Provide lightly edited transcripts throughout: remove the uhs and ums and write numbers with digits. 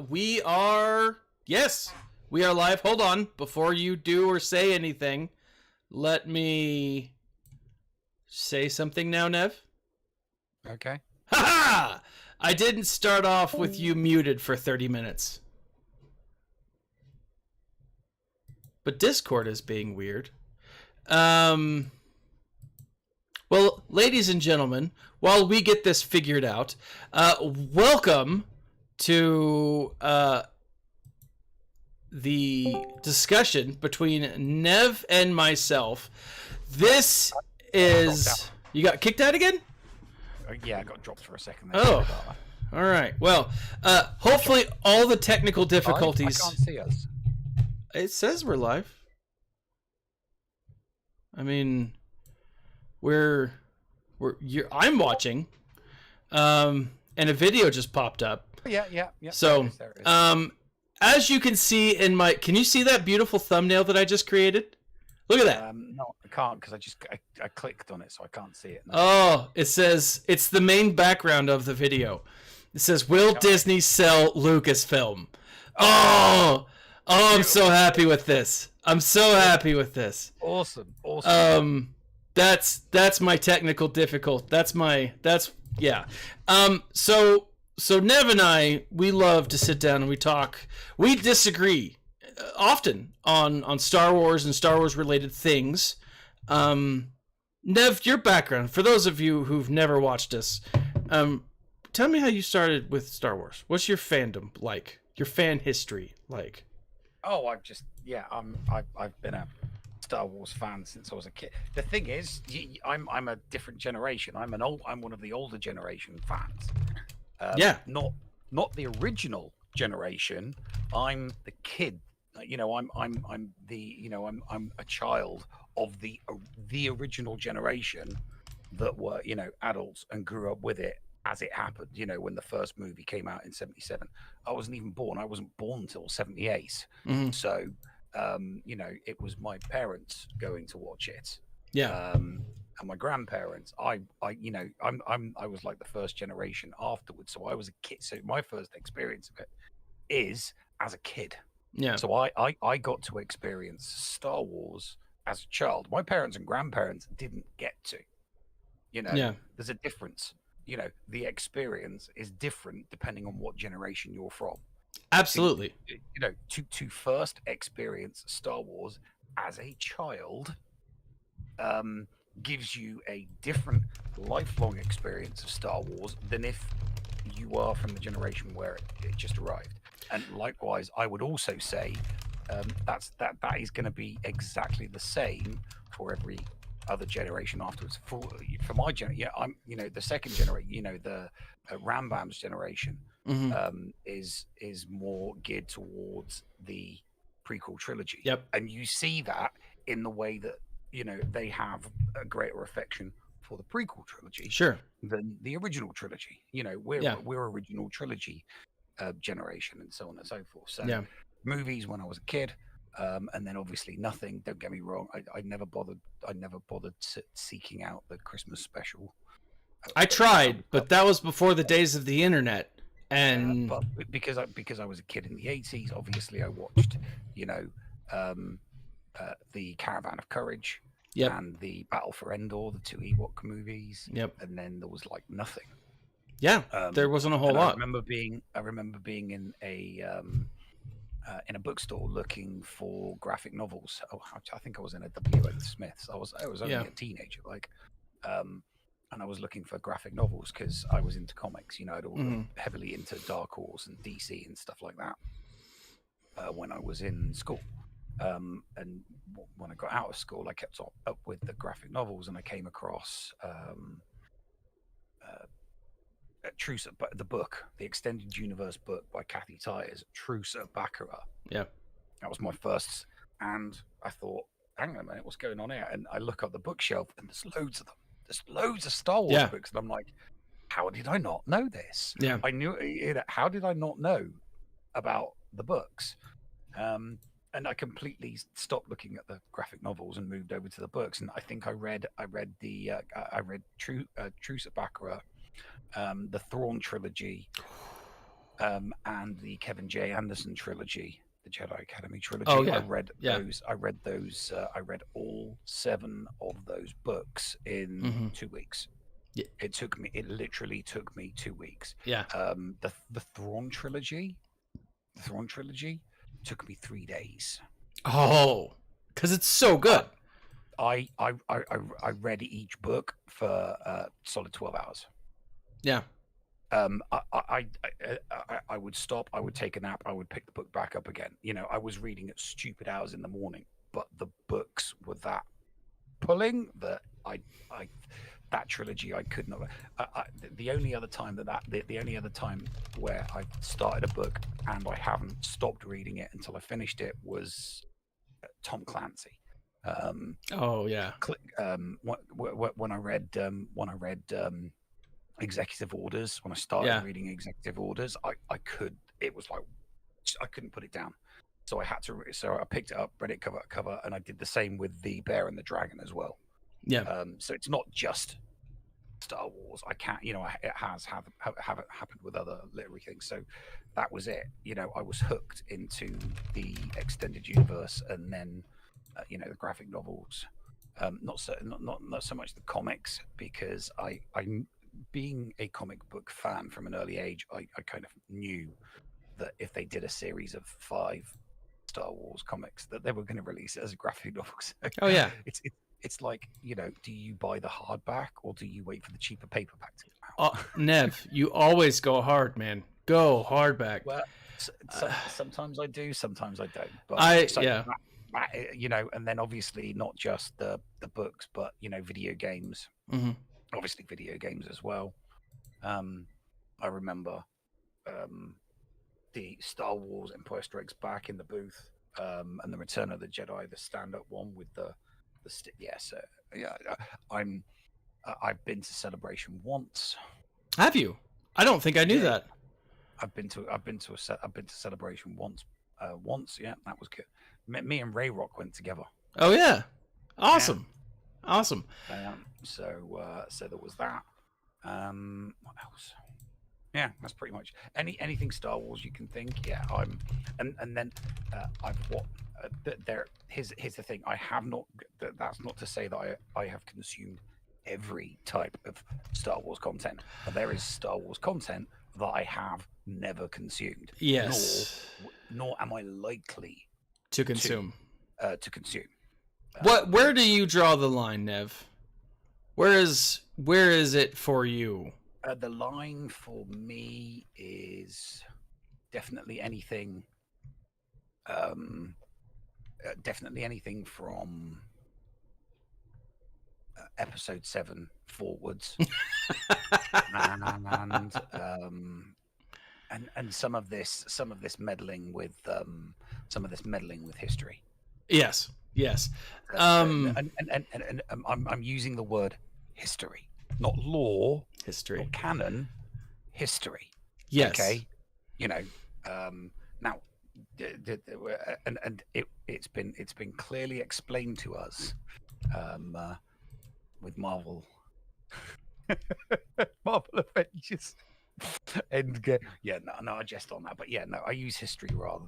We are. Yes, we are live. Hold on. Before you do or say anything, let me say something now, Nev. Okay. Ha ha! I didn't start off with you muted for 30 minutes. But Discord is being weird. Well, ladies and gentlemen, while we get this figured out, welcome to the discussion between Nev and myself. This is... You got kicked out again? Yeah, I got dropped for a second there. Oh, all right. Well, hopefully all the technical difficulties... I can't see us. It says we're live. I mean, I'm watching, and a video just popped up. Yeah. So, there it is. As you can see in my, can you see that beautiful thumbnail that I just created? Look at that. No, I can't because I clicked on it, so I can't see it. No. Oh, it says it's the main background of the video. It says, "Will Disney sell Lucasfilm?" Oh, I'm so happy with this. I'm so happy with this. Awesome. That's my technical difficulty. Yeah. So Nev and I, we love to sit down and we talk. We disagree often on Star Wars and Star Wars related things. Nev, your background, for those of you who've never watched us, tell me how you started with Star Wars. What's your fandom like? Your fan history like? Oh, I've been a Star Wars fan since I was a kid. The thing is, I'm a different generation. I'm one of the older generation fans. Yeah. Not the original generation. I'm the kid. I'm a child of the original generation that were adults and grew up with it as it happened. When the first movie came out in '77, I wasn't even born. I wasn't born until '78. Mm-hmm. So, it was my parents going to watch it. Yeah. And my grandparents. I was like the first generation afterwards. So I was a kid. So my first experience of it is as a kid. Yeah. So I got to experience Star Wars as a child. My parents and grandparents didn't get to. Yeah. There's a difference. The experience is different depending on what generation you're from. Absolutely. To first experience Star Wars as a child gives you a different lifelong experience of Star Wars than if you are from the generation where it just arrived. And likewise, I would also say that is going to be exactly the same for every other generation afterwards. For my generation, I'm the second generation. The Rambam's generation is more geared towards the prequel trilogy. Yep. And you see that in the way that they have a greater affection for the prequel trilogy, sure, than the original trilogy. We're original trilogy generation, and so on and so forth. So movies when I was a kid, and then obviously nothing. Don't get me wrong. I never bothered seeking out the Christmas special. I tried, but that was before the days of the internet. And but because I was a kid in the '80s, obviously I watched the Caravan of Courage, and the Battle for Endor, the two Ewok movies, and then there was like nothing. Yeah, there wasn't a whole lot. I remember being in a bookstore looking for graphic novels. I think I was in a W.H. Smith's. I was only a teenager, and I was looking for graphic novels because I was into comics. I'd all heavily into Dark Horse and DC and stuff like that when I was in school. And when I got out of school, I kept up with the graphic novels, and I came across Truce at the book, the extended universe book by Kathy Tyers, Truce at Baccarat. Yeah, that was my first, and I thought, hang on a minute, what's going on here? And I look up the bookshelf, and there's loads of them. There's loads of Star Wars books, and I'm like, how did I not know this? Yeah, I knew it. How did I not know about the books? And I completely stopped looking at the graphic novels and moved over to the books. And I think I read Truce at Baccarat, the Thrawn trilogy, and the Kevin J. Anderson trilogy, the Jedi Academy trilogy. Oh yeah, I read yeah. those. I read those. I read all 7 of those books in 2 weeks. Yeah. It literally took me 2 weeks. Yeah. The Thrawn trilogy, took me 3 days. Oh, because it's so good. I read each book for solid 12 hours. Yeah. I would stop, I would take a nap, I would pick the book back up again. I was reading at stupid hours in the morning, but the books were that pulling that that trilogy I could not. The only other time the only other time where I started a book and I haven't stopped reading it until I finished it was Tom Clancy. Oh yeah. When I read Executive Orders, when I started reading Executive Orders, I couldn't put it down. So I had to. So I picked it up, read it cover to cover, and I did the same with The Bear and the Dragon as well. Yeah. So it's not just Star Wars. I can't. It has happened with other literary things. So that was it. I was hooked into the extended universe, and then the graphic novels. Not so much the comics, because I being a comic book fan from an early age, I kind of knew that if they did a series of 5 Star Wars comics, that they were going to release it as a graphic novel. So oh yeah. It's like, do you buy the hardback or do you wait for the cheaper paperback to come out? Nev, you always go hard, man. Go hardback. Well, sometimes I do, sometimes I don't. But and then obviously not just the books, but video games. Mm-hmm. Obviously video games as well. I remember the Star Wars Empire Strikes Back in the booth, and the Return of the Jedi, the stand-up one with I've been to Celebration once. Have you? I don't think I knew that. I've been to Celebration once. Yeah, that was good. Me and Ray Rock went together. Oh yeah, awesome, awesome. So there was that. What else? Yeah, that's pretty much anything Star Wars you can think. Yeah, and then I've what here's the thing. I have not. That's not to say that I have consumed every type of Star Wars content. But there is Star Wars content that I have never consumed. Yes. Nor am I likely to consume. To consume. Where do you draw the line, Nev? Where is it for you? The line for me is definitely anything. Definitely anything from episode 7 forwards, and some of this meddling with history. Yes. And I'm using the word history, not law, history, not canon, history. Yes. Okay. Now, and it's been clearly explained to us, with Marvel Avengers. And no, I jest on that, but I use history rather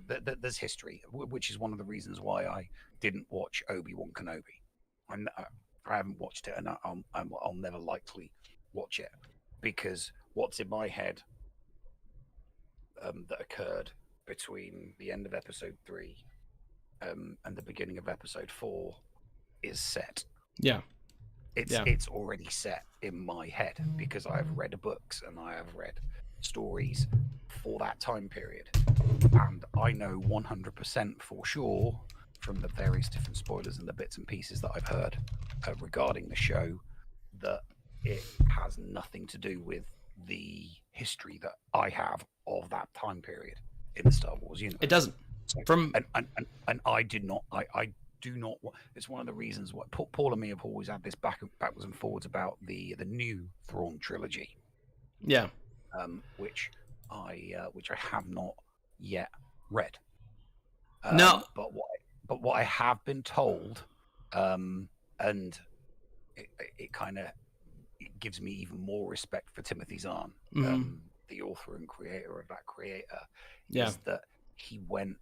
than there's history, which is one of the reasons why I didn't watch Obi-Wan Kenobi. I haven't watched it, and I'll never likely watch it, because what's in my head that occurred between the end of episode 3 and the beginning of episode 4 is set. Yeah. It's already set in my head, because I have read books and I have read stories for that time period, and I know 100% for sure from the various different spoilers and the bits and pieces that I've heard regarding the show that it has nothing to do with the history that I have of that time period in the Star Wars universe. It doesn't. And I did not. I do not. It's one of the reasons why Paul and me have always had this backwards and forwards about the new Thrawn trilogy. Yeah. Which I have not yet read. No. But what I have been told, and it kind of gives me even more respect for Timothy Zahn, the author and creator of that creator Yeah. is that he went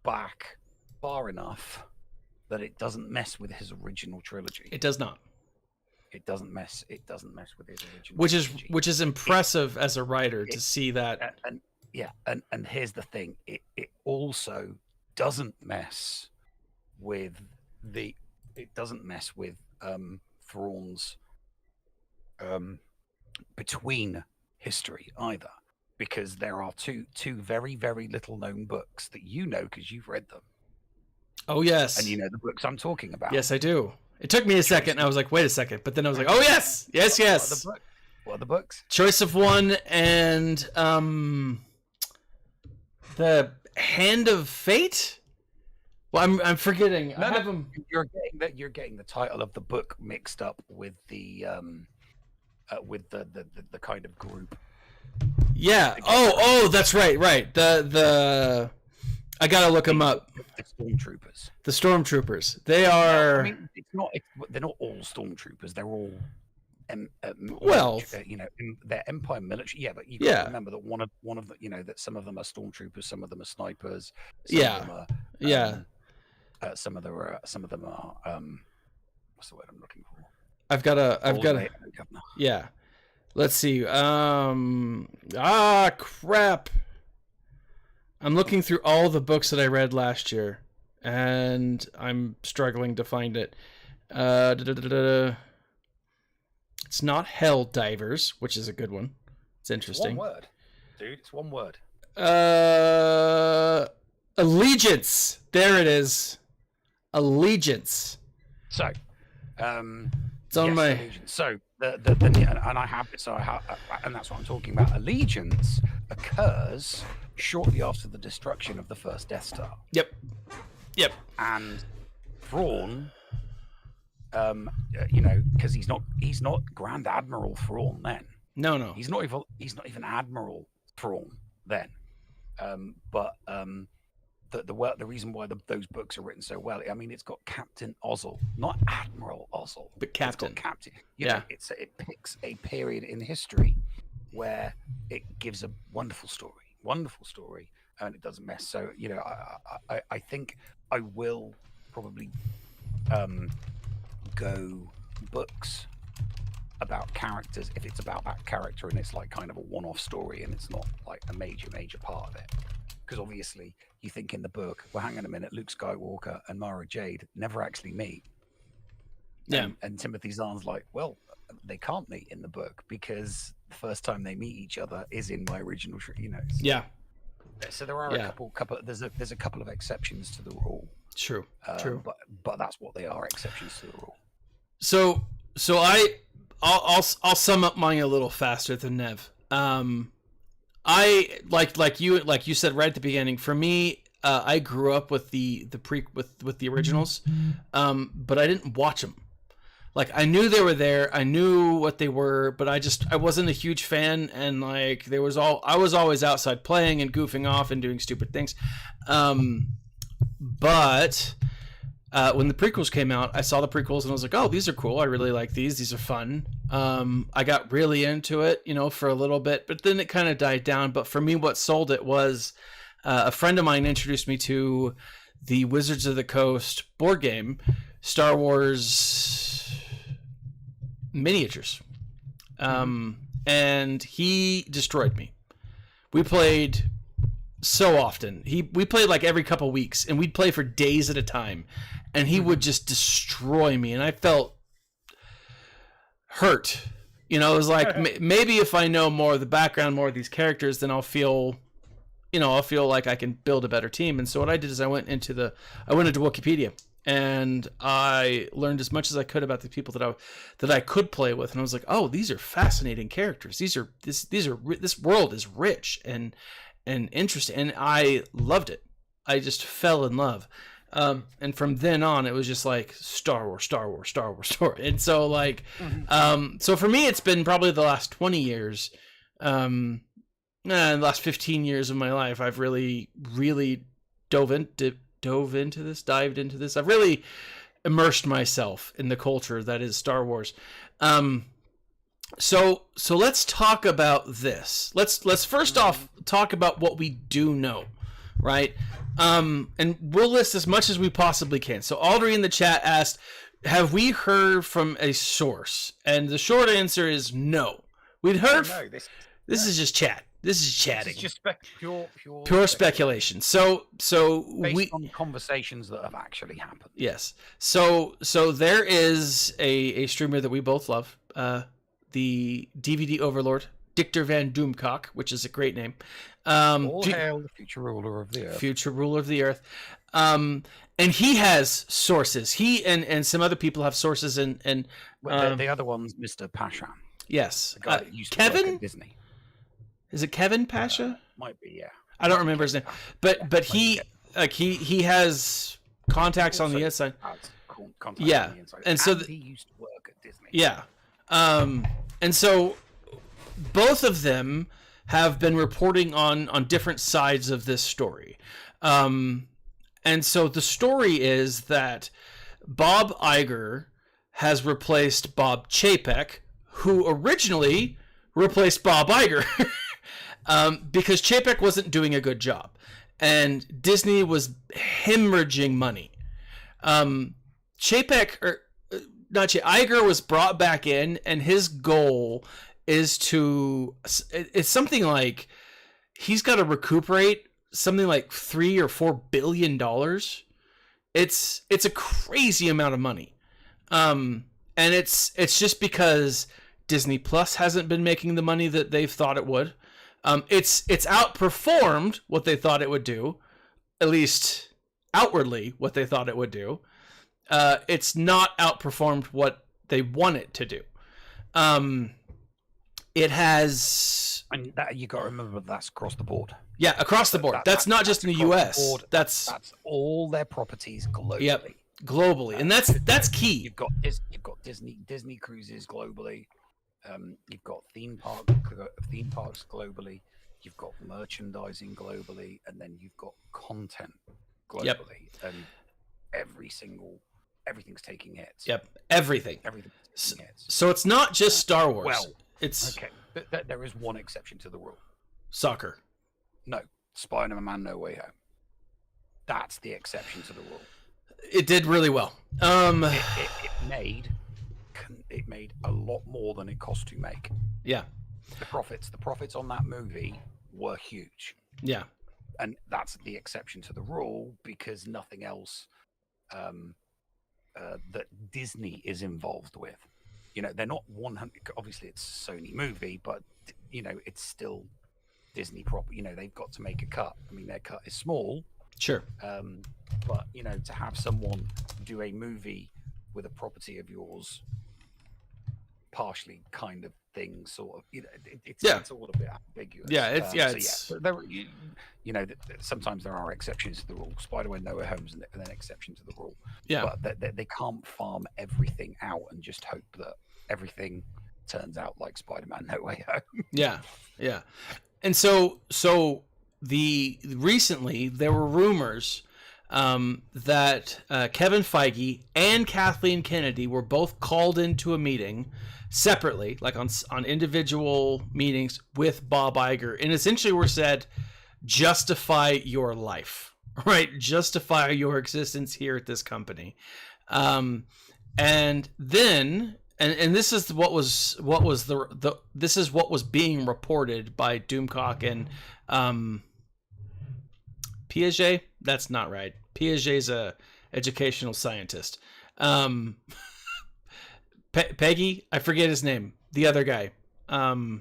back far enough that it doesn't mess with his original trilogy. It does not. It doesn't mess with his original trilogy. Which is impressive as a writer to see that. And here's the thing, it also doesn't mess with Thrawn's between history either, because there are two very, very little known books that you know because you've read them. Oh yes. And you know the books I'm talking about. Yes, I do. It took me a second, and I was like, wait a second. But then I was like, oh yes, yes, yes. What are the books? Choice of One and the Hand of Fate. Well, I'm forgetting. No, I have them. You're getting the title of the book mixed up with the kind of group. Yeah. Oh, that's right. The I gotta look them up. The stormtroopers. The stormtroopers. They are. I mean, they're not all stormtroopers. They're all. They're Empire military. Yeah, but you got to remember that one of the, that some of them are stormtroopers, some of them are snipers. Some of them are, some of them are. What's the word I'm looking for? I've got a. Yeah. Let's see. Crap. I'm looking through all the books that I read last year, and I'm struggling to find it. It's not Hell Divers, which is a good one. It's interesting. It's one word, dude. It's one word. Allegiance. There it is. Allegiance. So, it's on my. Allegiance. So and that's what I'm talking about. Allegiance occurs shortly after the destruction of the first Death Star. Yep. And Thrawn, because he's not Grand Admiral Thrawn then. No. He's not even Admiral Thrawn then. The reason why those books are written so well, I mean, it's got Captain Ozzel, not Admiral Ozzel, but Captain. It's got Captain. It picks a period in history where it gives a wonderful story, and it doesn't mess. So I think I will probably go books about characters if it's about that character and it's like kind of a one-off story and it's not like a major part of it. Because obviously you think in the book, well, hang on a minute, Luke Skywalker and Mara Jade never actually meet. Yeah. And Timothy Zahn's like, well, they can't meet in the book because the first time they meet each other is in my original, Yeah. So there are a couple. There's a couple of exceptions to the rule. True. But that's what they are, exceptions to the rule. So I'll sum up mine a little faster than Nev. I like you said right at the beginning. For me, I grew up with the originals, but I didn't watch them. Like I knew they were there, I knew what they were, but I wasn't a huge fan, and like I was always outside playing and goofing off and doing stupid things. But when the prequels came out, I saw the prequels and I was like, oh, these are cool. I really like these. These are fun. I got really into it, for a little bit, but then it kind of died down. But for me, what sold it was a friend of mine introduced me to the Wizards of the Coast board game, Star Wars miniatures. And he destroyed me. We played so often. We played like every couple weeks, and we'd play for days at a time, and he would just destroy me, and I felt hurt. It was like maybe if I know more of the background, more of these characters, then I'll feel like I can build a better team. And so what I did is I went into Wikipedia, and I learned as much as I could about the people that I could play with, and I was like, oh, these are fascinating characters. This world is rich and interesting, and I loved it. I just fell in love. And from then on, it was just like Star Wars. And so like, so for me, it's been probably the last 20 years, the last 15 years of my life, I've really, really dived into this. I've really immersed myself in the culture that is Star Wars. So let's talk about this. Let's first off talk about what we do know, right? And we'll list as much as we possibly can. So Audrey in the chat asked, "Have we heard from a source?" And the short answer is no. We'd heard. No, this is just chat. This is chatting. It's just pure speculation. So based on conversations that have actually happened. Yes. So there is a streamer that we both love. The DVD overlord, Dictor Van Doomcock, which is a great name. All hail the future ruler of the earth. Future ruler of the earth. And he has sources. He and some other people have sources. And the other one's Mr. Pasha. Yes. The guy that used to Kevin? work at Disney. Is it Kevin Pasha? Might be, yeah. I don't remember his name. But he has contacts on the inside. Yeah. On the inside. And so he used to work at Disney. Yeah. And so both of them have been reporting on different sides of this story. And so the story is that Bob Iger has replaced Bob Chapek, who originally replaced Bob Iger because Chapek wasn't doing a good job. And Disney was hemorrhaging money. Iger was brought back in, and his goal is it's something like he's got to recuperate something like $3 or $4 billion. It's a crazy amount of money. And it's just because Disney Plus hasn't been making the money that they've thought it would. It's outperformed what they thought it would do, at least outwardly what they thought it would do. It's not outperformed what they want it to do. It has, and that, you got to remember, that's across the board. Yeah, across the board. That's not just in the US. That's all their properties globally. Yep, globally, and that's key. You've got Disney cruises globally. You've got theme parks globally. You've got merchandising globally, and then you've got content globally. Yep. And everything's taking hits. Yep, everything. Everything's taking hits. So it's not just Star Wars. Well, it's okay. But there is one exception to the rule. Soccer. No, Spider-Man: No Way Home. That's the exception to the rule. It did really well. It made a lot more than it cost to make. Yeah. The profits on that movie were huge. Yeah. And that's the exception to the rule because nothing else that Disney is involved with. You know, they're not 100. Obviously, it's a Sony movie, but you know, it's still Disney property. You know, they've got to make a cut. I mean, their cut is small. Sure. But you know, to have someone do a movie with a property of yours, partially kind of thing, sort of, you know, it's all a bit ambiguous. Yeah, There, you know, sometimes there are exceptions to the rule. Spider-Man: No Way Home is an exception to the rule. Yeah, but they can't farm everything out and just hope that everything turns out like Spider-Man: No Way Home. Yeah. And so recently there were rumors that Kevin Feige and Kathleen Kennedy were both called into a meeting separately, like on individual meetings with Bob Iger, and essentially were said, justify your life, right? Justify your existence here at this company. And then, and this is what was this is what was being reported by Doomcock and Piaget. That's not right. Piaget's a educational scientist. Peggy, I forget his name. The other guy. Who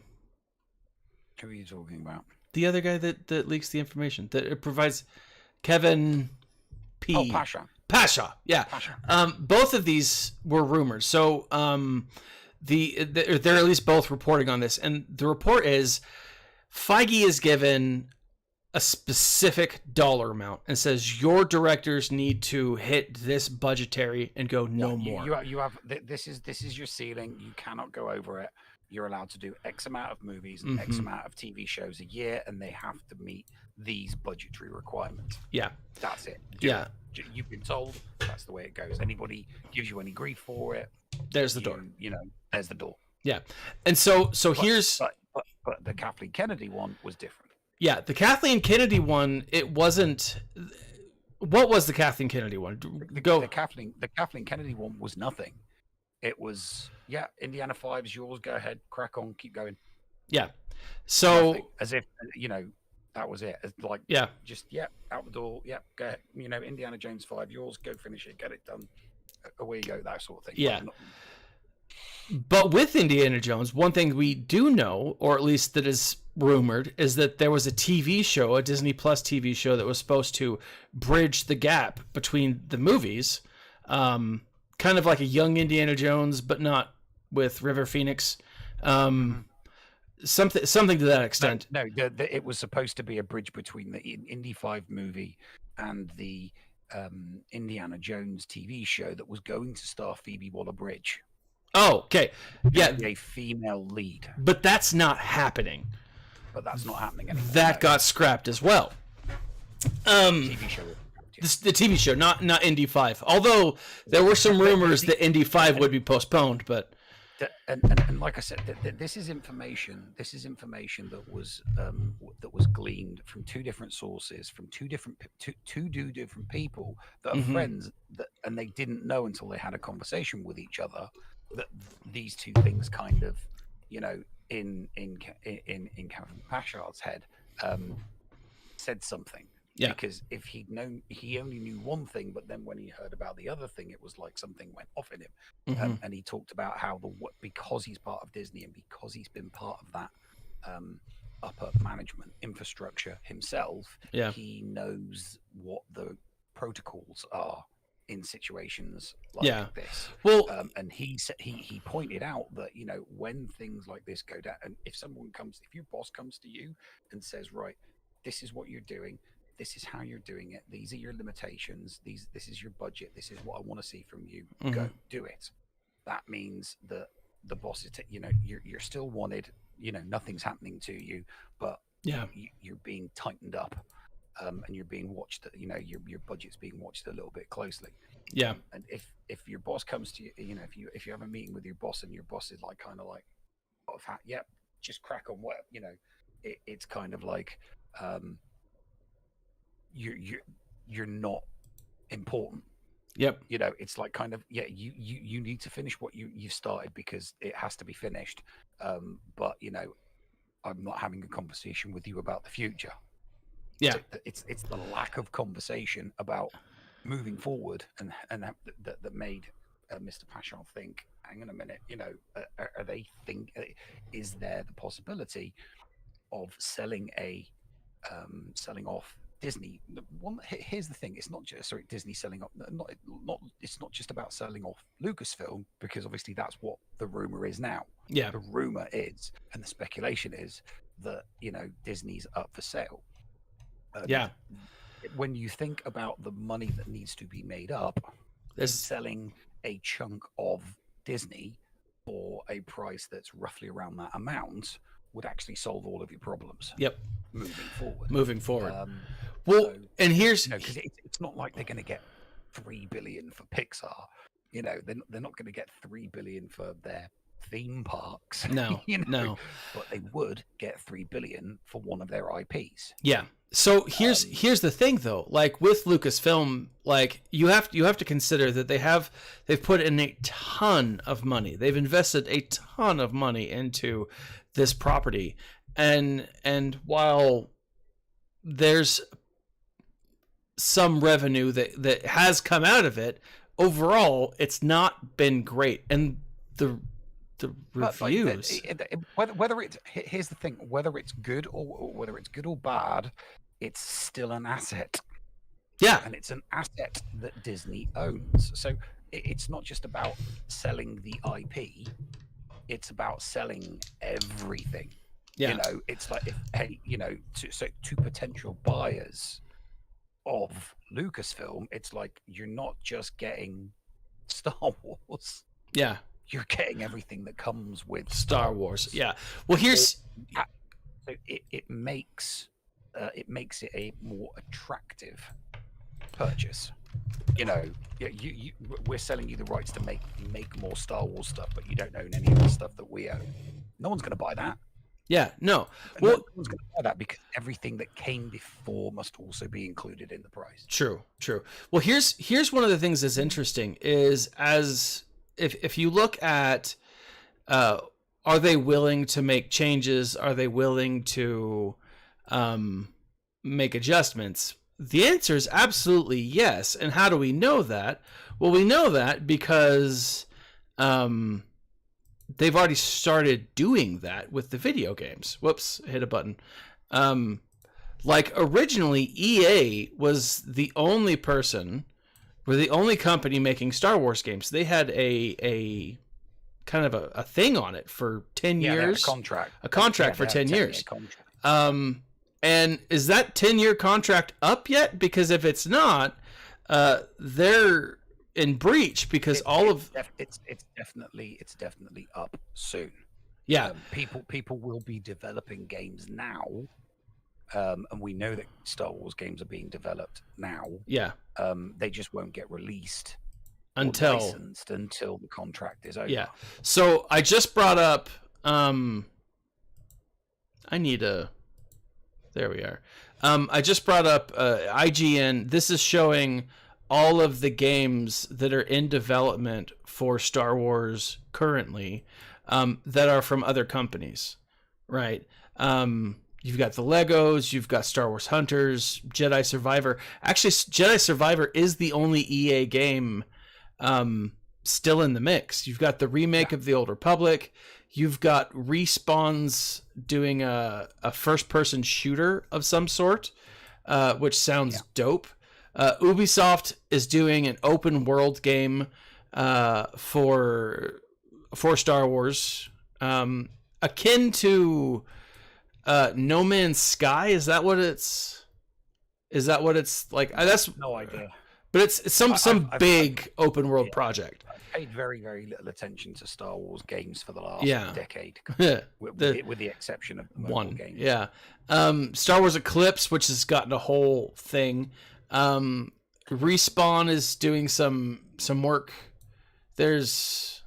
are you talking about? The other guy that leaks the information, that provides Kevin P. Oh, Pasha. Yeah. Pasha. Both of these were rumors. So they're at least both reporting on this, and the report is Feige is given a specific dollar amount and says your directors need to hit this budgetary and go no more. You have this is your ceiling. You cannot go over it. You're allowed to do X amount of movies and X amount of TV shows a year, and they have to meet these budgetary requirements. Yeah, that's it. You've been told that's the way it goes. Anybody gives you any grief for it, there's the door. You know, there's the door. Yeah. And so here's but the Kathleen Kennedy one was different. Yeah, the Kathleen Kennedy one, it wasn't. What was the Kathleen Kennedy one? The Kathleen Kennedy one was nothing. It was, yeah, Indiana 5's yours. Go ahead, crack on, keep going. Yeah. So nothing. As if, you know, that was it. Like, yeah, just out the door. Yeah, go ahead. You know, Indiana Jones 5, yours. Go finish it, get it done. Away you go. That sort of thing. Yeah. But with Indiana Jones, one thing we do know, or at least that is rumored, is that there was a TV show, a Disney Plus TV show, that was supposed to bridge the gap between the movies, kind of like a young Indiana Jones, but not with River Phoenix, something to that extent. No, it was supposed to be a bridge between the Indy 5 movie and the Indiana Jones TV show that was going to star Phoebe Waller-Bridge. Oh, okay. Yeah. A female lead. But that's not happening. But that's not happening anymore. That got scrapped as well. TV show. The TV show, not Indy 5. Although there were some rumors that Indy 5 would be postponed, but and like I said, this is information. This is information that was gleaned from two different sources, from two different people that are friends, and they didn't know until they had a conversation with each other that these two things kind of, you know, in Kevin Pashard's head, said something. Yeah. Because if he'd known, he only knew one thing, but then when he heard about the other thing, it was like something went off in him. And he talked about how because he's part of Disney and because he's been part of that upper management infrastructure himself, he knows what the protocols are in situations like this. Well, and he pointed out that, you know, when things like this go down, and if your boss comes to you and says, right, this is what you're doing, this is how you're doing it, these are your limitations, this is your budget, this is what I want to see from you, go do it. That means that the boss is, you know, you're still wanted, you know, nothing's happening to you, but you're being tightened up. And you're being watched, you know, your budget's being watched a little bit closely. Yeah. And if your boss comes to you, you know, if you have a meeting with your boss and your boss is like kind of like, just crack on, what, you know, it's kind of like you're not important. Yep. You know, it's like kind of, you need to finish what you've started because it has to be finished. But you know, I'm not having a conversation with you about the future. Yeah, so it's the lack of conversation about moving forward, and that made Mr. Pashon think, hang on a minute, you know, is there the possibility of selling off Disney? Here's the thing: it's not just Disney selling off. It's not just about selling off Lucasfilm, because obviously that's what the rumor is now. Yeah, the rumor is, and the speculation is that, you know, Disney's up for sale. When you think about the money that needs to be made up, selling a chunk of Disney for a price that's roughly around that amount would actually solve all of your problems. Yep. Moving forward. And here's, you know, because it's not like they're going to get $3 billion for Pixar. You know, they're not going to get $3 billion for their theme parks. No, you know? No. But they would get $3 billion for one of their IPs. Yeah. So here's the thing though, like with Lucasfilm, like you have to consider that they've put in a ton of money. They've invested a ton of money into this property, and while there's some revenue that has come out of it, overall it's not been great. And the reviews, whether it's, here's the thing, whether it's good or bad, it's still an asset. Yeah. And it's an asset that Disney owns. So it's not just about selling the IP, it's about selling everything. Yeah. You know, it's like, to potential buyers of Lucasfilm, it's like you're not just getting Star Wars. Yeah. You're getting everything that comes with Star Wars. Yeah. Well, here's... So it makes it a more attractive purchase. you know, we're selling you the rights to make more Star Wars stuff, but you don't own any of the stuff that we own. No one's going to buy that. Yeah, no. Well, no one's going to buy that because everything that came before must also be included in the price. True. Well, here's one of the things that's interesting is if you look at, are they willing to make changes? Are they willing to make adjustments? The answer is absolutely yes. And how do we know that? Well, we know that because they've already started doing that with the video games. Whoops, hit a button. Like originally, EA was the only company making Star Wars games. They had a kind of a thing on it for 10 years. A contract for 10 years. And is that 10-year contract up yet? Because if it's not, they're in breach because it's definitely up soon. Yeah. People will be developing games now. And we know that Star Wars games are being developed now. Yeah. They just won't get released until licensed until the contract is over. Yeah. So I just brought up there we are. I just brought up IGN. This is showing all of the games that are in development for Star Wars currently that are from other companies, right? You've got the Legos, you've got Star Wars Hunters, Jedi Survivor. Actually, Jedi Survivor is the only EA game still in the mix. You've got the remake of the Old Republic. You've got Respawn's doing a first-person shooter of some sort, which sounds dope. Ubisoft is doing an open-world game for Star Wars, akin to No Man's Sky. Is that what it's like? That's no idea. But it's some big open world project. I've paid very, very little attention to Star Wars games for the last decade, with the exception of the mobile games. Yeah. Star Wars Eclipse, which has gotten a whole thing. Respawn is doing some work. There's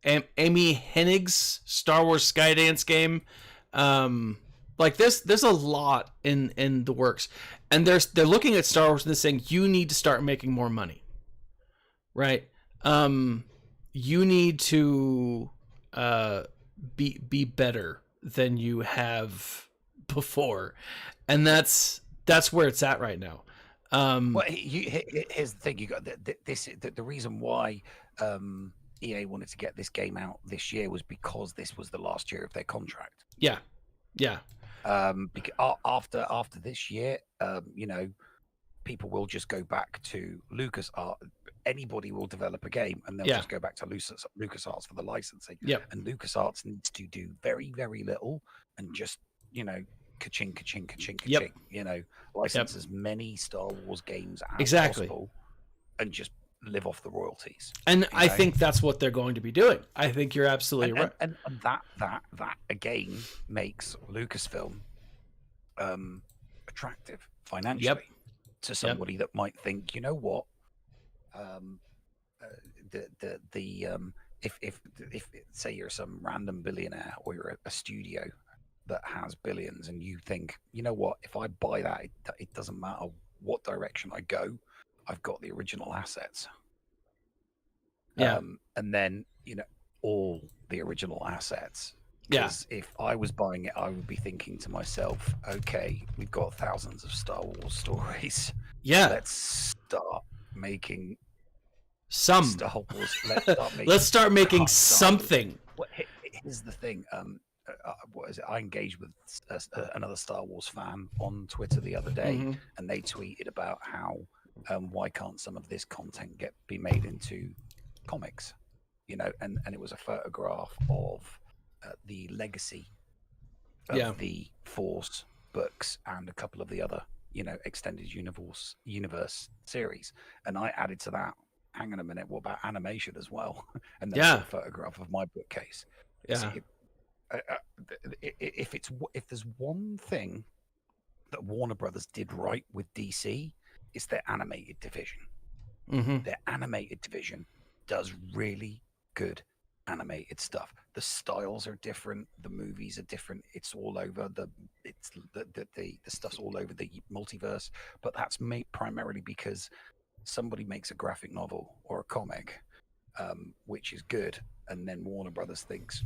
Amy Hennig's Star Wars Skydance game. Like there's a lot in the works, and they're looking at Star Wars and they're saying you need to start making more money, right? You need to be better than you have before, and that's where it's at right now. Well, here's the thing: you got the reason why EA wanted to get this game out this year was because this was the last year of their contract. Yeah. Because after this year, people will just go back to LucasArts. Anybody will develop a game, and they'll just go back to LucasArts for the licensing. Yep. And LucasArts needs to do very, very little, and just ka-ching, ka-ching, ka-ching, ka-ching. License as many Star Wars games as possible, and just live off the royalties. And I think that's what they're going to be doing. I think you're absolutely right. And that again makes Lucasfilm attractive financially to somebody that might think, you know what, if say you're some random billionaire or you're a studio that has billions, and you think, you know what, if I buy that, it doesn't matter what direction I go, I've got the original assets. And then, all the original assets. Because if I was buying it, I would be thinking to myself, okay, we've got thousands of Star Wars stories. Yeah. Let's start making some Star Wars. Let's start making something. Well, here's the thing. What is it? I engaged with another Star Wars fan on Twitter the other day, and they tweeted about how why can't some of this content be made into comics? And it was a photograph of the legacy of the Force books and a couple of the other extended universe series, and I added to that, hang on a minute, what about animation as well? And that's a photograph of my bookcase. If there's one thing that Warner Brothers did right with DC, it's their animated division. Their animated division does really good animated stuff. The styles are different, the movies are different. It's all over the stuff's all over the multiverse, but that's made primarily because somebody makes a graphic novel or a comic, which is good, and then Warner Brothers thinks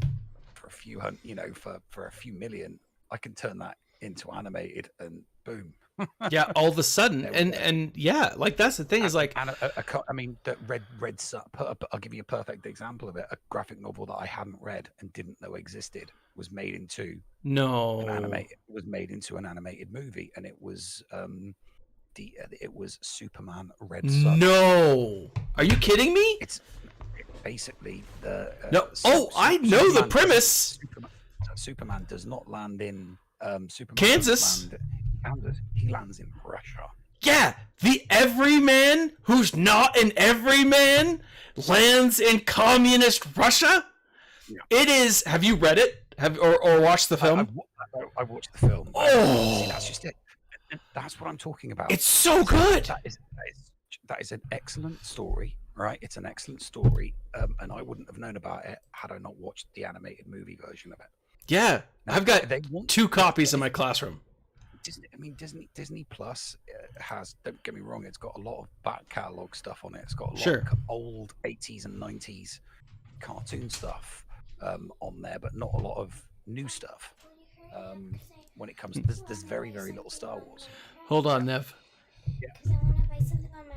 for a few hundred, for a few million, I can turn that into animated, and boom. Yeah, all of a sudden, and yeah, like that's the thing is like, I mean, that Red Sun. I'll give you a perfect example of it. A graphic novel that I hadn't read and didn't know existed was made into was made into an animated movie, and it was it was Superman Red Sun. No, are you kidding me? It's basically the no. I know the premise. Superman does not land in Kansas. Kansas. He lands in Russia. Yeah, the everyman who's not an everyman lands in communist Russia. Yeah. It is. Have you read it? Or watched the film? I watched the film. Oh, see, that's just it. That's what I'm talking about. It's so good. That is an excellent story, right? It's an excellent story, and I wouldn't have known about it had I not watched the animated movie version of it. Yeah, now, I've got 2 copies in my classroom. Disney Plus has, don't get me wrong, it's got a lot of back catalog stuff on it. It's got a lot of old 80s and 90s cartoon stuff on there, but not a lot of new stuff. When it comes, there's very, very little Star Wars. Hold on, Nev. Yeah. Because I want to buy something on my.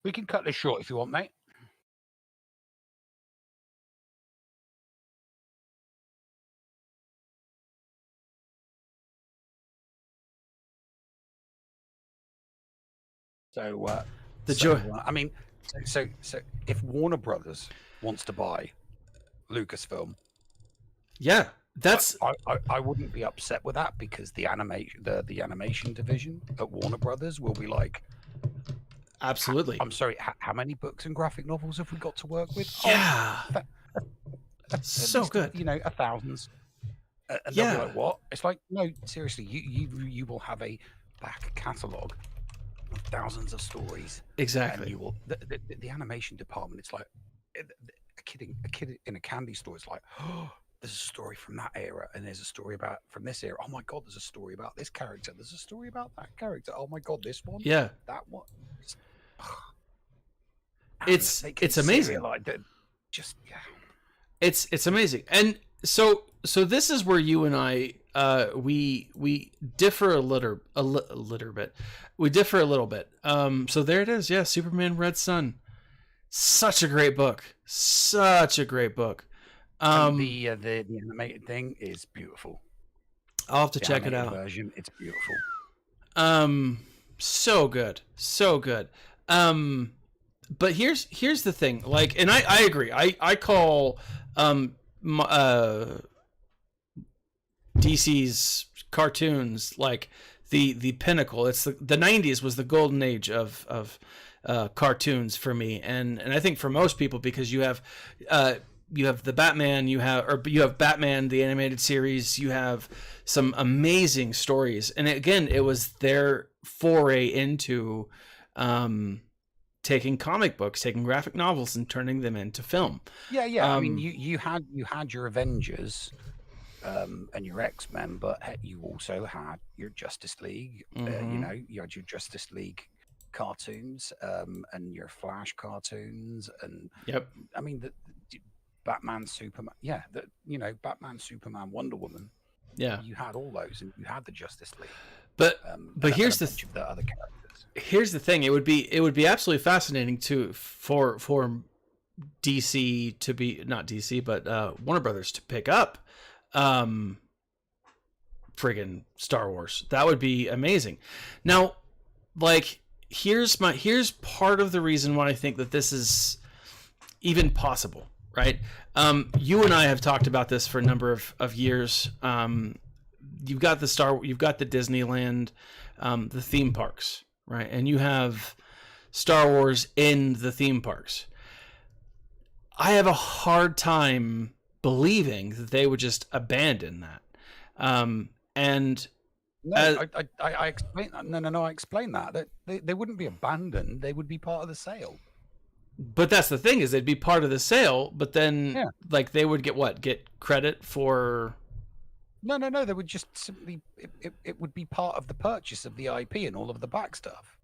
We can cut this short if you want, mate. So, I mean, so if Warner Brothers wants to buy Lucasfilm, yeah, that's I wouldn't be upset with that, because the animation division at Warner Brothers will be like, absolutely. I'm sorry, how many books and graphic novels have we got to work with? Yeah, so good. 1,000s. And they'll be like, what? It's like, no, seriously, you will have a back catalogue of thousands of stories. Exactly. And you will the animation department. It's like a kid in a candy store. It's like, oh, there's a story from that era, and there's a story from this era. Oh my god, there's a story about this character. There's a story about that character. Oh my god, this one. Yeah. That one. It's amazing. Like that. Just yeah. It's amazing. And so this is where you and I we differ a little bit. We differ a little bit. So there it is. Yeah, Superman Red Sun. Such a great book. Such a great book. The animated thing is beautiful. I'll have to check it out. Version, it's beautiful. So good. So good. But here's the thing. Like, and I agree. I call DC's cartoons like the pinnacle. It's the 90s was the golden age of cartoons for me, and I think for most people, because you have the Batman, you have Batman the animated series, you have some amazing stories, and again, it was their foray into taking comic books, taking graphic novels, and turning them into film. Yeah. I mean, you had your Avengers and your X-Men, but you also had your Justice League. You had your Justice League cartoons and your Flash cartoons, and I mean the Batman, Superman. Yeah, Batman, Superman, Wonder Woman. Yeah, you had all those, and you had the Justice League. But here's the other characters. Here's the thing. It would be absolutely fascinating for DC to be, not DC, but Warner Brothers to pick up friggin' Star Wars. That would be amazing. Now, like, here's part of the reason why I think that this is even possible, right? You and I have talked about this for a number of years. You've got the Disneyland, the theme parks, right? And you have Star Wars in the theme parks. I have a hard time believing that they would just abandon that. And no, I explain. No, I explain that they wouldn't be abandoned. They would be part of the sale. But that's the thing, is they'd be part of the sale, but then like they would get credit for. No. They would just simply it would be part of the purchase of the IP and all of the back stuff.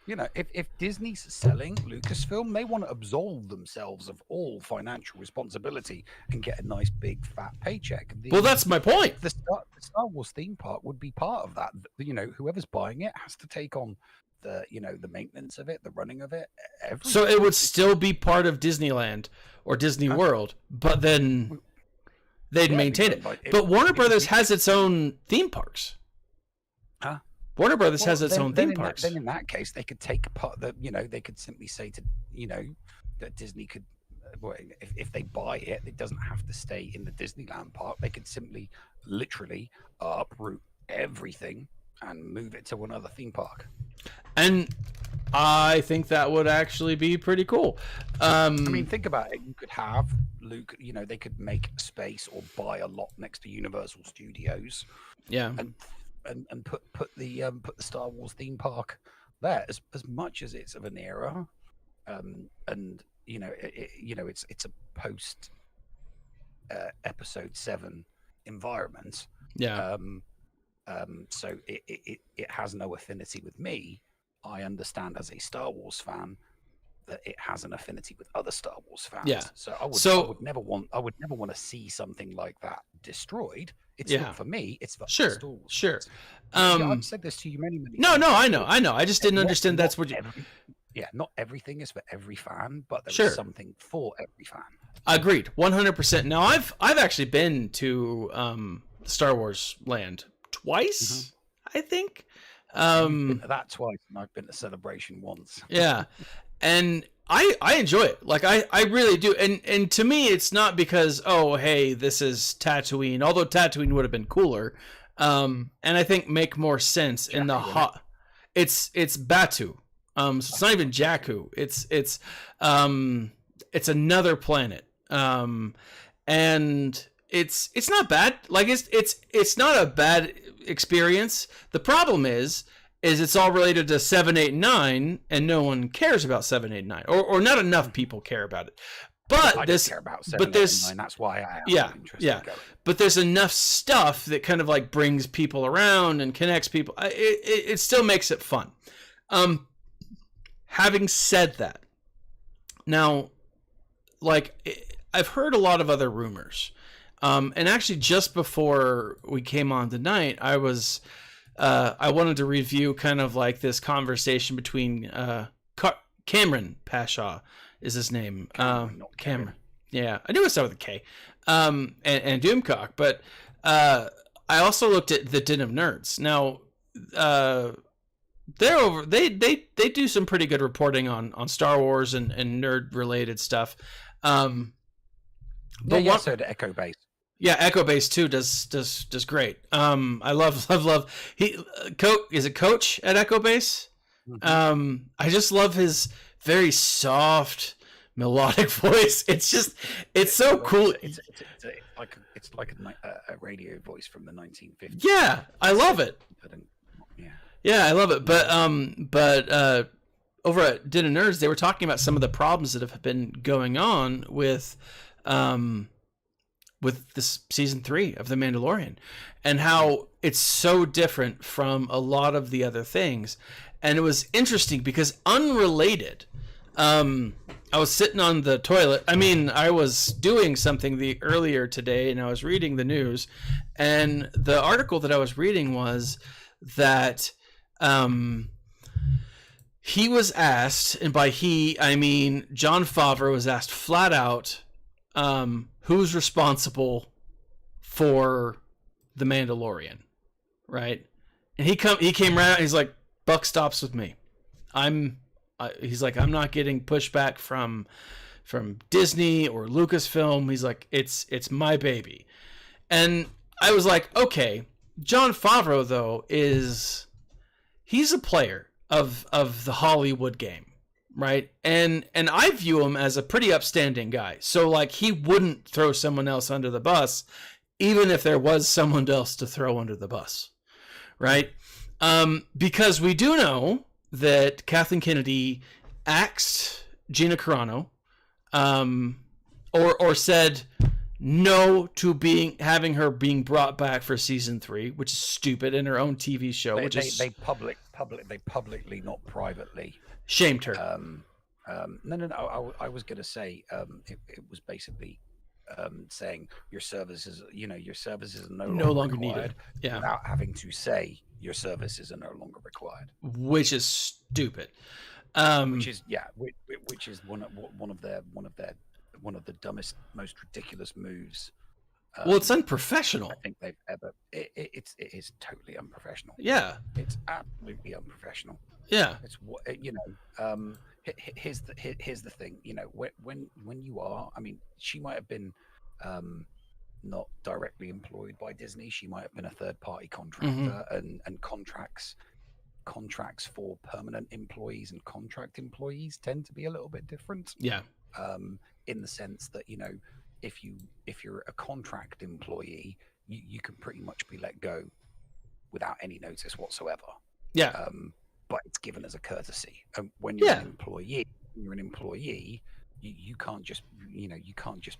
You know, if Disney's selling Lucasfilm, they want to absolve themselves of all financial responsibility and get a nice big fat paycheck. Well, that's my point. The Star Wars theme park would be part of that. You know, whoever's buying it has to take on the maintenance of it, the running of it. Everything. So it would still be part of Disneyland or Disney World, but then they'd maintain it. But Warner Brothers has its own theme parks. Huh? Warner Brothers has its own theme parks. Then in that case, they could take part the, they could simply say to, that Disney could, if they buy it, it doesn't have to stay in the Disneyland park. They could simply, literally, uproot everything and move it to another theme park. And I think that would actually be pretty cool. I mean, think about it. You could have Luke, they could make space or buy a lot next to Universal Studios. Yeah. And put the Star Wars theme park there, as much as it's of an era, and it's a post episode 7 environment. Yeah. So it has no affinity with me. I understand as a Star Wars fan that it has an affinity with other Star Wars fans. Yeah. So I would never want to see something like that destroyed. It's not for me. It's for Star Wars. Sure. I've said this to you many times. No, I know. I just didn't understand that's what you. Not everything is for every fan, but there's something for every fan. Agreed, 100%. Now I've actually been to Star Wars Land twice, I think. You've been to that twice, and I've been to Celebration once. Yeah. And I enjoy it. Like I really do. And to me it's not because, oh hey, this is Tatooine, although Tatooine would have been cooler. And I think make more sense in the hot. It's Batu. So it's not even Jakku. It's another planet. And it's not bad. Like it's not a bad experience. The problem is it's all related to 7, 8, 9, and no one cares about 7, 8, 9, or not enough people care about it. But I don't care about 7, 8, 9. That's why I am interested in going. But there's enough stuff that kind of like brings people around and connects people. It still makes it fun. Having said that, now, like I've heard a lot of other rumors, and actually just before we came on tonight, I wanted to review kind of like this conversation between Cameron Pasha is his name. Cameron. Yeah, I knew it started with a K. And Doomcock, but I also looked at the Den of Nerds. Now, they're over. They do some pretty good reporting on Star Wars and nerd related stuff. But so the Echo Base. Yeah, Echo Base too does great. I love is it Coach at Echo Base? Mm-hmm. I just love his very soft melodic voice. It's so cool. It's like a radio voice from the 1950s. Yeah, I love it. Yeah, I love it. But over at Den of Nerds, they were talking about some of the problems that have been going on with this season 3 of The Mandalorian, and how it's so different from a lot of the other things. And it was interesting because unrelated, I was sitting on the toilet. I mean, I was doing something earlier today, and I was reading the news, and the article that I was reading was that he was asked, and by he, I mean Jon Favreau was asked flat out, who's responsible for The Mandalorian, right? And he came right out, and he's like, buck stops with me. he's like, I'm not getting pushback from Disney or Lucasfilm. He's like, it's my baby. And I was like, okay, Jon Favreau though he's a player of the Hollywood game, right? And I view him as a pretty upstanding guy. So like, he wouldn't throw someone else under the bus, even if there was someone else to throw under the bus, right? Because we do know that Kathleen Kennedy axed Gina Carano, or said no to having her being brought back for season 3, which is stupid, in her own TV show. They publicly, not privately, shamed her. No. I was going to say it was basically saying your services are no longer needed. required, without having to say your services are no longer required, which is stupid. Which is one of the dumbest, most ridiculous moves. Well, it's unprofessional. I think they've ever. It is totally unprofessional. Yeah, it's absolutely unprofessional. Yeah, it's what Here's the thing. When you are, I mean, she might have been not directly employed by Disney. She might have been a third-party contractor, and contracts for permanent employees and contract employees tend to be a little bit different. Yeah. In the sense that, if you're a contract employee, you can pretty much be let go without any notice whatsoever. Yeah. But it's given as a courtesy. And when you're an employee, you can't just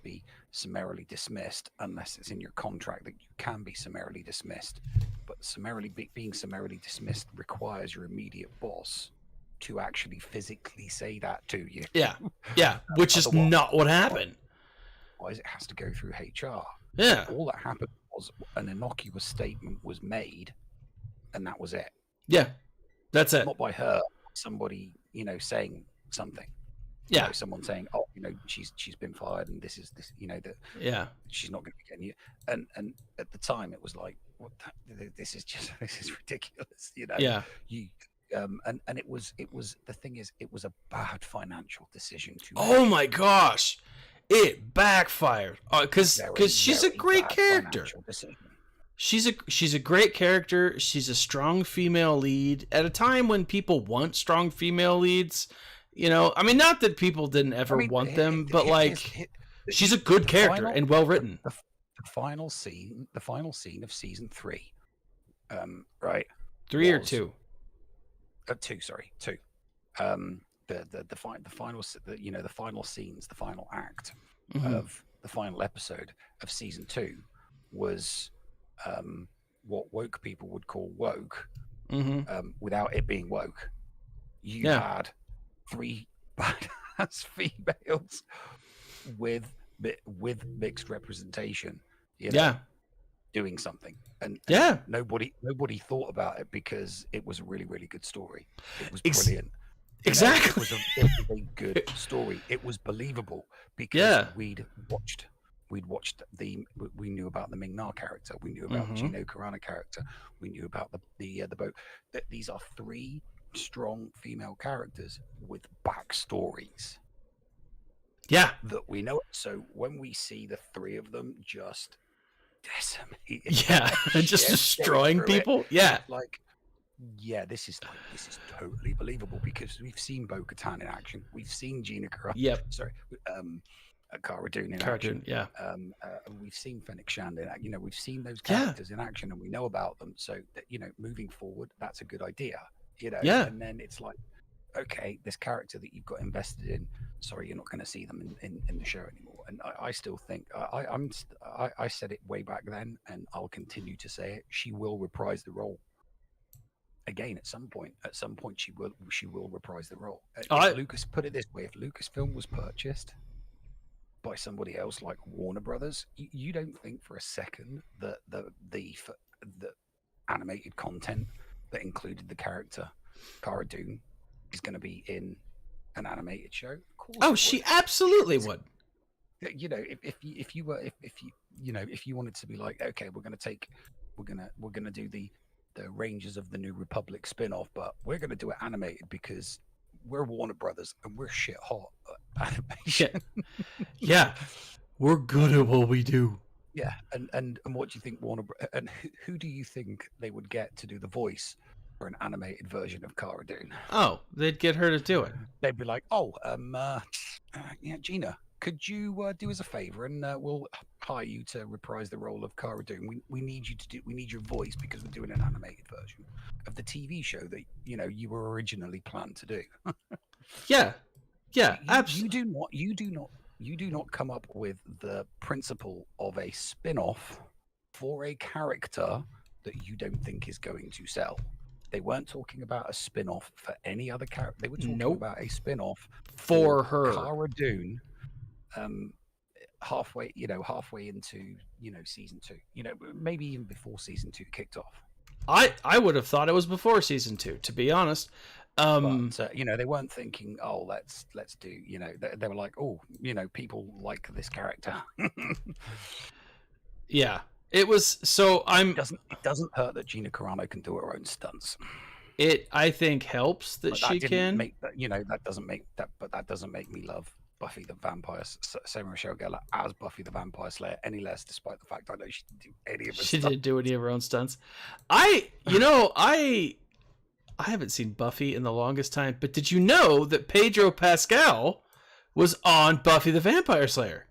be summarily dismissed unless it's in your contract that you can be summarily dismissed. But being summarily dismissed requires your immediate boss to actually physically say that to you. Yeah, which is not what happened. Otherwise, it has to go through HR. Yeah. All that happened was an innocuous statement was made, and that was it. Yeah, that's it. Not by her, somebody, saying something. Yeah. Someone saying, "Oh, she's been fired, and this, that she's not going to be getting you." And at the time, it was like, "What? This is ridiculous." Yeah. And it was the thing is, it was a bad financial decision to make. Oh my gosh, it backfired because she's a great character. She's a great character. She's a strong female lead at a time when people want strong female leads. I mean, not that people didn't ever want them, but she's a good character and well written. The final scene of season 3, right? 3 or 2? 2, sorry, 2. The final scenes, the final act of the final episode of season 2 was what woke people would call woke, without it being woke. You had 3 badass females with mixed representation, doing something, and nobody thought about it because it was a really, really good story. It was brilliant. Exactly. It was a good story. It was believable because we'd watched we knew about the Ming-Na character, we knew about the Gina Carano character, we knew about the boat. These are 3 strong female characters with backstories. Yeah. That we know. So when we see the 3 of them just decimated, just destroying people, this is totally believable because we've seen Bo-Katan in action, we've seen Gina Carano, Cara Dune in action, we've seen Fennec Shand in action. We've seen those characters in action, and we know about them. So that moving forward, that's a good idea. And then it's like, okay, this character that you've got invested in, sorry, you're not going to see them in the show anymore. And I still think I said it way back then, and I'll continue to say it. She will reprise the role again at some point. At some point, she will reprise the role. Lucas put it this way: if Lucasfilm was purchased by somebody else like Warner Brothers, you don't think for a second that the animated content that included the character Cara Dune is going to be in an animated show? Of course she absolutely would. If you wanted to be like, okay, we're going to do the Rangers of the New Republic spin-off, but we're going to do it animated because we're Warner Brothers and we're shit hot at animation. Yeah, we're good at what we do. Yeah, and what do you think and who do you think they would get to do the voice for an animated version of Cara Dune? Oh, they'd get her to do it. They'd be like, yeah, Gina, could you do us a favor and we'll hire you to reprise the role of Cara Dune. We need you to do. We need your voice because we're doing an animated version of the TV show that you were originally planned to do. Yeah, absolutely. You do not come up with the principle of a spin-off for a character that you don't think is going to sell. They weren't talking about a spin-off for any other character. They were talking about a spin-off for her, Cara Dune. Halfway into season 2. Maybe even before season 2 kicked off. I would have thought it was before season 2, to be honest. But they weren't thinking, oh, let's do. They were like, oh, people like this character. Yeah, it was. So It doesn't hurt that Gina Carano can do her own stunts. It, I think, helps that she can. That doesn't make me love Buffy the Vampire, Sarah Michelle Gellar as Buffy the Vampire Slayer any less, despite the fact I know she didn't do any of her She stunts. didn't do any of her own stunts. I haven't seen Buffy in the longest time, but did you know that Pedro Pascal was on Buffy the Vampire Slayer?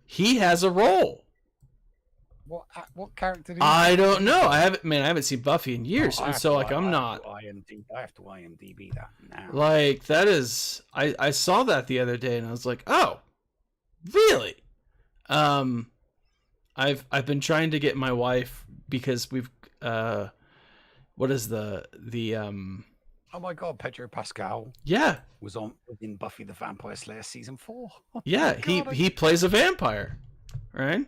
He has a role. What character? I don't know. I haven't seen Buffy in years, and so I'm not. I have to IMDb that now. Like, that is, I saw that the other day, and I was like, oh, really? I've been trying to get my wife, because we've what is the oh my god, Pedro Pascal was in Buffy the Vampire Slayer season 4. Oh yeah, he plays a vampire, right?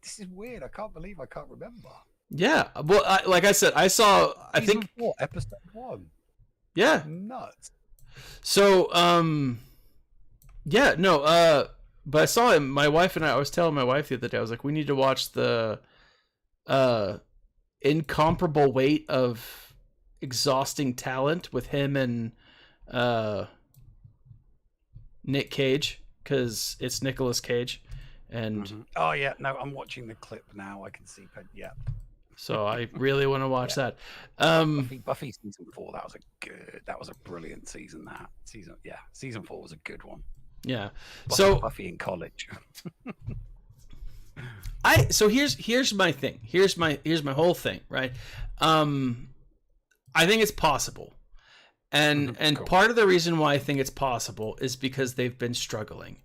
This is weird. I can't believe I can't remember. Yeah, well, like I said, I saw. I think 4, episode 1. Yeah, nuts. So, yeah, no, but I saw him. My wife and I was telling my wife the other day. I was like, we need to watch the incomparable weight of exhausting talent with him and Nick Cage, because it's Nicolas Cage. And oh yeah, no, I'm watching the clip now. I can see, yeah. So I really want to watch that. Buffy season 4. That was a brilliant season. Season 4 was a good one. Yeah. Buffy in college. So here's my thing. Here's my whole thing. Right. I think it's possible, and cool. Part of the reason why I think it's possible is because they've been struggling.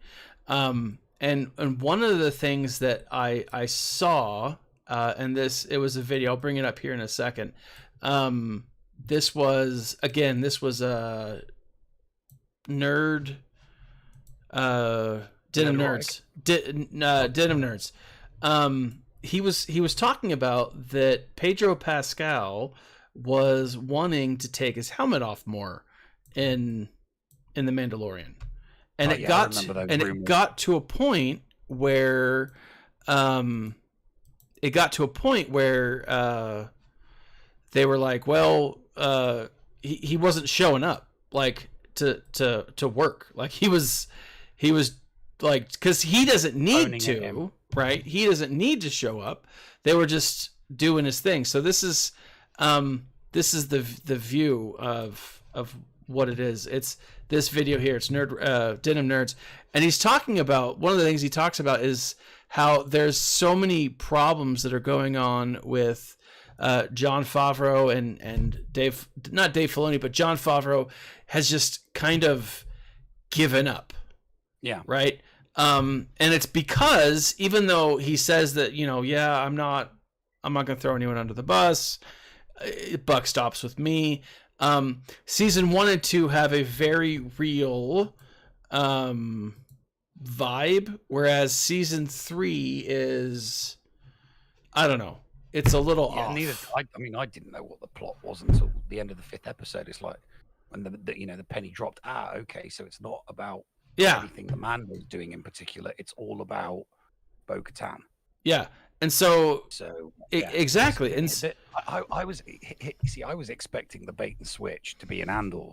And one of the things that I saw, and it was a video. I'll bring it up here in a second. This was a nerd, Den of Nerds, Den of Nerds. He was talking about that Pedro Pascal was wanting to take his helmet off more in The Mandalorian. And it got to a point where they were like, well, he wasn't showing up like to work. Like he was like, because he doesn't need to, right? He doesn't need to show up. They were just doing his thing. So this is the view of what it is. It's this video here. It's Den of Nerds, and he's talking about, one of the things he talks about is how there's so many problems that are going on with Jon Favreau and not Dave Filoni, but Jon Favreau has just kind of given up. Yeah. Right. And it's because, even though he says that, I'm not going to throw anyone under the bus. Buck stops with me. Season 1 and 2 have a very real vibe, whereas season 3 is, I don't know, it's a little off. I didn't know what the plot was until the end of the 5th episode. It's like when the penny dropped. Okay, so it's not about anything the man was doing in particular. It's all about Bo-Katan. Yeah, And so yeah. exactly. And I was expecting the bait and switch to be an Andor,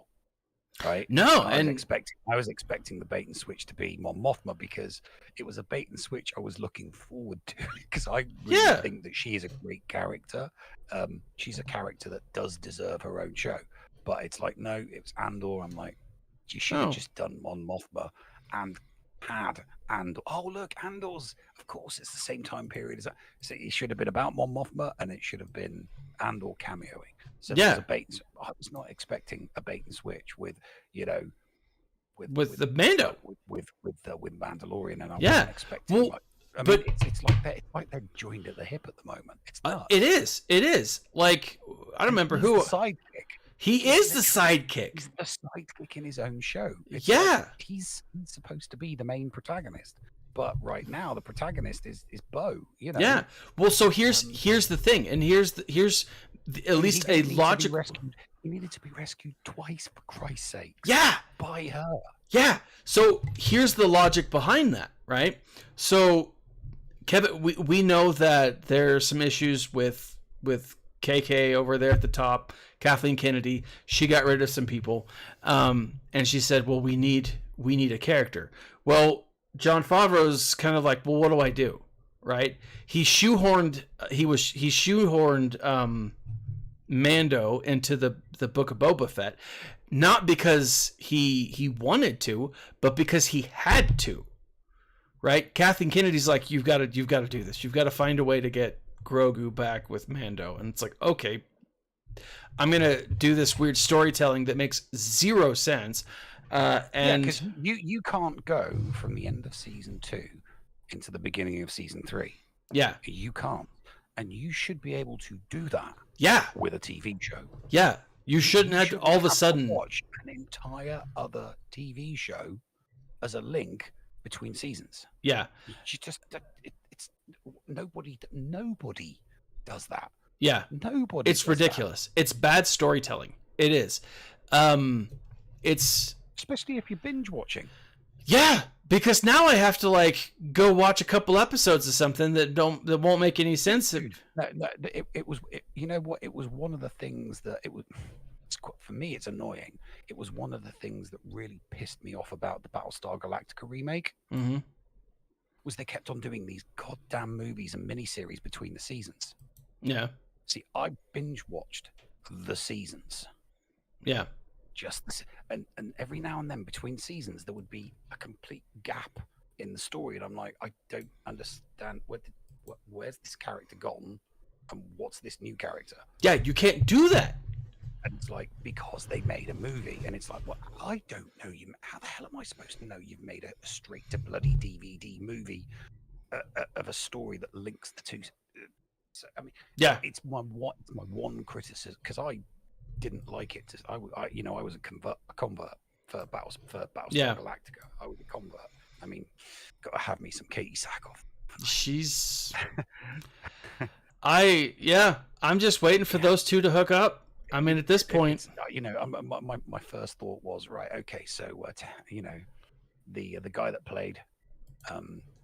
right? no, and I was expecting the bait and switch to be Mon Mothma, because it was a bait and switch I was looking forward to, because I really think that she is a great character. She's a character that does deserve her own show. But it's like, no, it was Andor. I'm like, you should have just done Mon Mothma and had Andor. Oh, look, Andor's, of course, it's the same time period as that. So it should have been about Mon Mothma, and it should have been Andor cameoing. So there was a bait. I was not expecting a bait and switch with, with the Mando, with Mandalorian, and I wasn't expecting. It's like they're joined at the hip at the moment. It's nuts. It is. Like, I don't remember who sidekick. He is the sidekick. He's the sidekick in his own show. It's he's supposed to be the main protagonist, but right now the protagonist is Bo. Yeah. Well, so here's the thing, and here's at least a logical. He needed to be rescued twice, for Christ's sake. Yeah. By her. Yeah. So here's the logic behind that, right? So, Kevin, we know that there are some issues with KK over there at the top. Kathleen Kennedy, she got rid of some people, and she said, well, we need a character. Well, Jon Favreau's kind of like, well, what do I do? Right? He shoehorned Mando into the Book of Boba Fett, not because he wanted to, but because he had to. Right? Kathleen Kennedy's like, you've got to do this. You've got to find a way to get Grogu back with Mando. And it's like, okay, I'm going to do this weird storytelling that makes zero sense. And because you can't go from the end of season 2 into the beginning of season 3. Yeah. You can't. And you should be able to do that. Yeah. With a TV show. Yeah. You shouldn't have to all of a sudden watch an entire other TV show as a link between seasons. Yeah. You just it's nobody does that. Yeah. Nobody. It's ridiculous. It's bad storytelling. It is. It's especially if you're binge watching. Yeah, because now I have to go watch a couple episodes of something that won't make any sense. It was you know what? It was one of the things that for me, it's annoying. It was one of the things that really pissed me off about the Battlestar Galactica remake. Mm-hmm. Was they kept on doing these goddamn movies and miniseries between the seasons. Yeah. See, I binge watched the seasons. Yeah. And every now and then between seasons there would be a complete gap in the story, and I'm like, I don't understand where's this character gone, and what's this new character? Yeah, you can't do that. And it's like, because they made a movie, and it's like, well, I don't know you. How the hell am I supposed to know you've made a straight to bloody DVD movie of a story that links the two? So, I mean, yeah, it's my one criticism, because I didn't like it. I was a convert for Battlestar Galactica. I was a convert. I mean, gotta have me some Katie Sackhoff. She's. I'm just waiting for those two to hook up. I mean, at this point, my first thought was, right, okay, so the guy that played,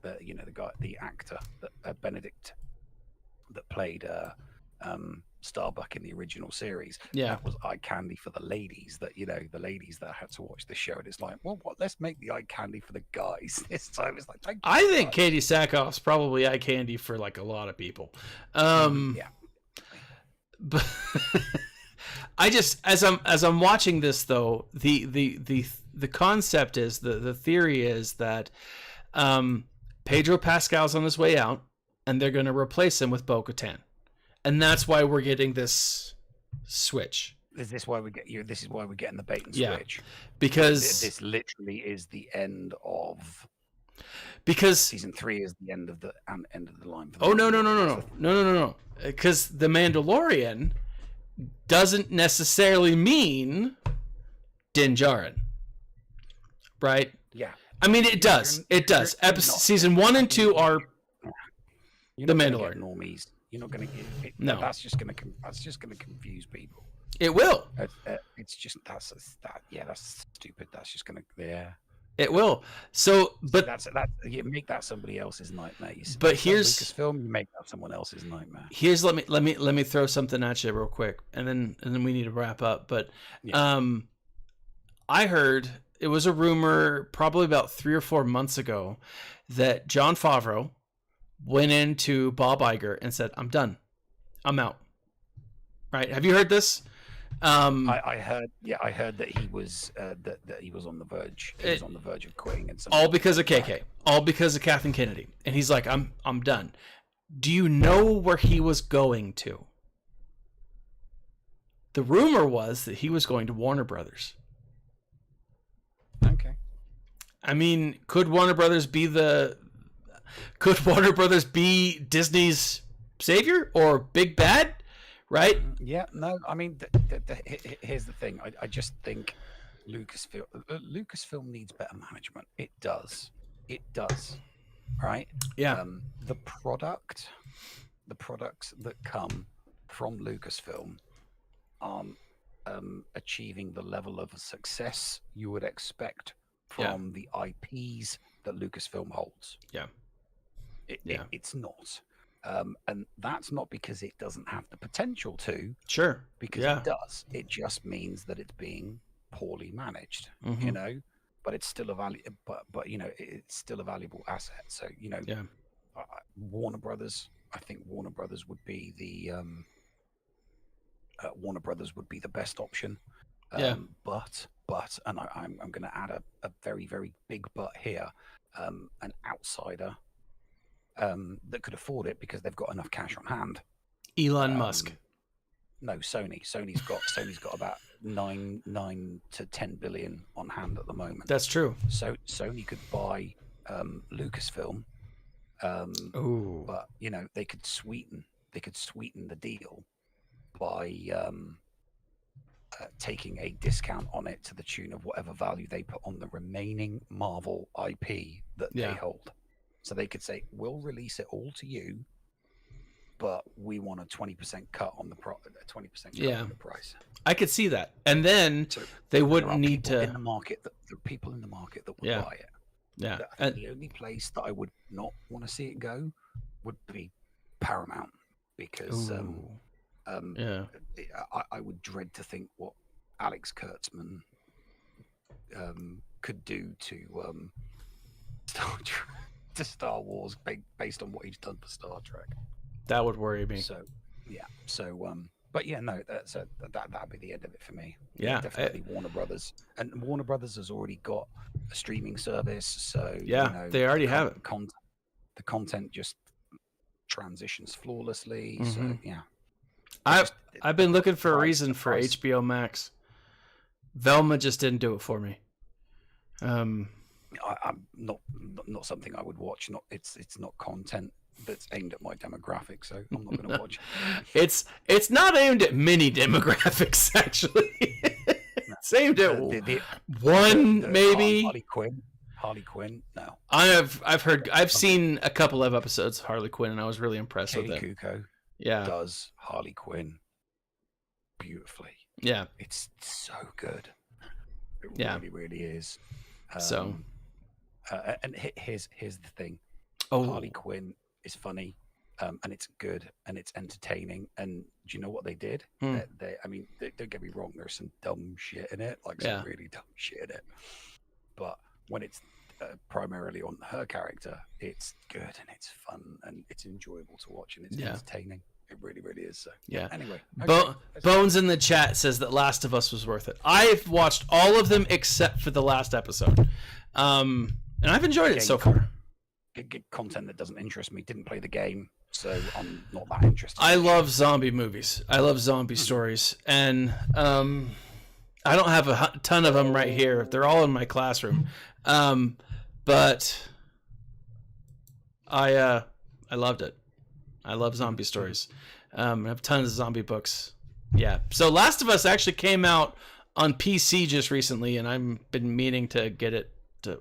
the actor that Benedict that played Starbuck in the original series, that was eye candy for the ladies that had to watch the show. And it's like, well, let's make the eye candy for the guys this time. It's like, I think Katie Sackhoff's probably eye candy for a lot of people. Yeah, but I just, as I'm watching this though, the concept is, the theory is that Pedro Pascal's on his way out, and they're going to replace him with Bo-Katan. And that's why we're getting this switch. Is this why this is why we're getting the bait and switch? Because this literally is the end of. Because season 3 is the end of the line. Oh no! Because the Mandalorian doesn't necessarily mean Din Djarin, right? Yeah. I mean, it does. It does. Season 1 and 2 are the Mandalorian. Normies. You're not going to give it. No. That's just going to confuse people. It will. It's just that's stupid. That's just going to It will. So, but That's you make that somebody else's nightmare. But here's Lucasfilm, you make that someone else's nightmare. Here's let me throw something at you real quick, and then we need to wrap up. But I heard it was a rumor probably about 3 or 4 months ago that Jon Favreau went into Bob Iger and said, "I'm done. I'm out." Right? Have you heard this? I heard that he was that he was on the verge. He was on the verge of quitting, and all because of KK, all because of Kathleen Kennedy, and he's like, "I'm done." Do you know where he was going to? The rumor was that he was going to Warner Brothers. Okay. I mean, could Warner Brothers be Disney's savior or big bad? Right? Yeah, no, I mean, here's the thing. I just think Lucasfilm needs better management. It does. Right? Yeah. The products that come from Lucasfilm aren't achieving the level of success you would expect from the IPs that Lucasfilm holds. Yeah. It's not. And that's not because it doesn't have the potential to. Sure. Because it does. It just means that it's being poorly managed, you know. But it's still a it's still a valuable asset. So, you know, Warner Brothers. I think Warner Brothers would be the best option. But and I'm going to add a very, very big but here. An outsider that could afford it because they've got enough cash on hand. Elon Musk. No, Sony. Sony's got about 9 to 10 billion on hand at the moment. That's true. So Sony could buy Lucasfilm. But you know, they could sweeten the deal by taking a discount on it to the tune of whatever value they put on the remaining Marvel IP that they hold. So they could say, "We'll release it all to you, but we want a 20% cut on the 20% cut on the price." I could see that, and then they wouldn't need to. In the market, there are people in the market that would buy it. Yeah, and the only place that I would not want to see it go would be Paramount, because I would dread to think what Alex Kurtzman could do to Star Wars based on what he's done for Star Trek. That would worry me. But yeah, no, that'd be the end of it for me. Yeah, definitely Warner Brothers, and Warner Brothers has already got a streaming service, so they already have it. The content just transitions flawlessly. So yeah, I've been looking for a reason for HBO Max. Velma just didn't do it for me. I'm not something I would watch. It's not content that's aimed at my demographic, so I'm not going to watch it. It's not aimed at many demographics, actually. It's aimed at maybe. Harley Quinn. No, I've seen a couple of episodes of Harley Quinn, and I was really impressed with it. Kuko does Harley Quinn beautifully. Yeah, it's so good. It really is. And here's the thing. Harley Quinn is funny, and it's good, and it's entertaining. And do you know what they did? Don't get me wrong, there's some dumb shit in it, some really dumb shit in it. But when it's primarily on her character, it's good and it's fun and it's enjoyable to watch and it's entertaining. It really, really is. So anyway, Bones in the chat says that Last of Us was worth it. I've watched all of them except for the last episode, and I've enjoyed it so far. Content that doesn't interest me. Didn't play the game, so I'm not that interested. I love zombie movies. I love zombie stories, and I don't have a ton of them right here. They're all in my classroom, but I loved it. I love zombie stories. I have tons of zombie books. Yeah. So Last of Us actually came out on PC just recently, and I've been meaning to get it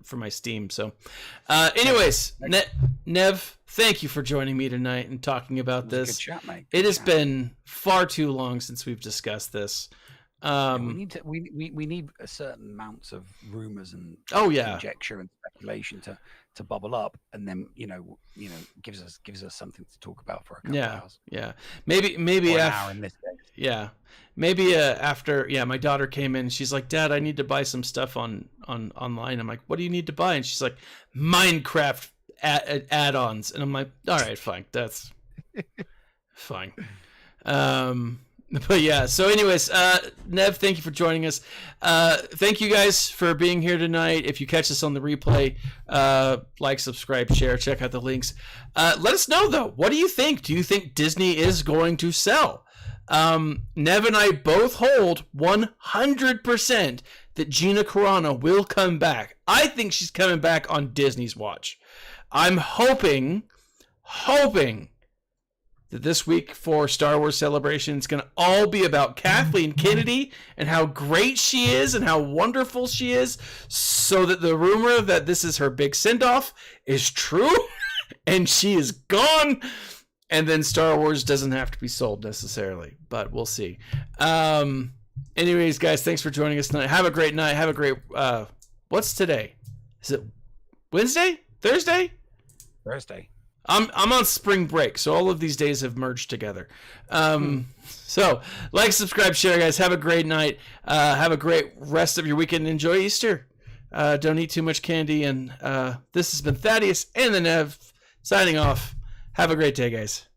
for my Steam. So anyways, Nev, thank you for joining me tonight and talking about this. Good chat, mate. It has been far too long since we've discussed this. We need to we need a certain amounts of rumors and conjecture and speculation to bubble up, and then gives us something to talk about for a couple hours. Yeah, maybe or an hour in this case. Yeah, maybe after my daughter came in. She's like, Dad, I need to buy some stuff online. I'm like, what do you need to buy? And she's like, Minecraft add-ons. And I'm like, all right, fine, that's fine. But yeah, so anyways, Nev, thank you for joining us. Thank you guys for being here tonight. If you catch us on the replay, like, subscribe, share, check out the links. Let us know, though. What do you think? Do you think Disney is going to sell? Nev and I both hold 100% that Gina Carano will come back. I think she's coming back on Disney's watch. I'm hoping that this week for Star Wars Celebration, it's going to all be about Kathleen Kennedy and how great she is and how wonderful she is, so that the rumor that this is her big send-off is true and she is gone, and then Star Wars doesn't have to be sold necessarily, but we'll see. Anyways, guys, thanks for joining us tonight. Have a great night. Have a great... what's today? Is it Wednesday? Thursday? Thursday. I'm on spring break, so all of these days have merged together. So, like, subscribe, share, guys. Have a great night. Have a great rest of your weekend. Enjoy Easter. Don't eat too much candy. And this has been Thaddeus and the Nev signing off. Have a great day, guys.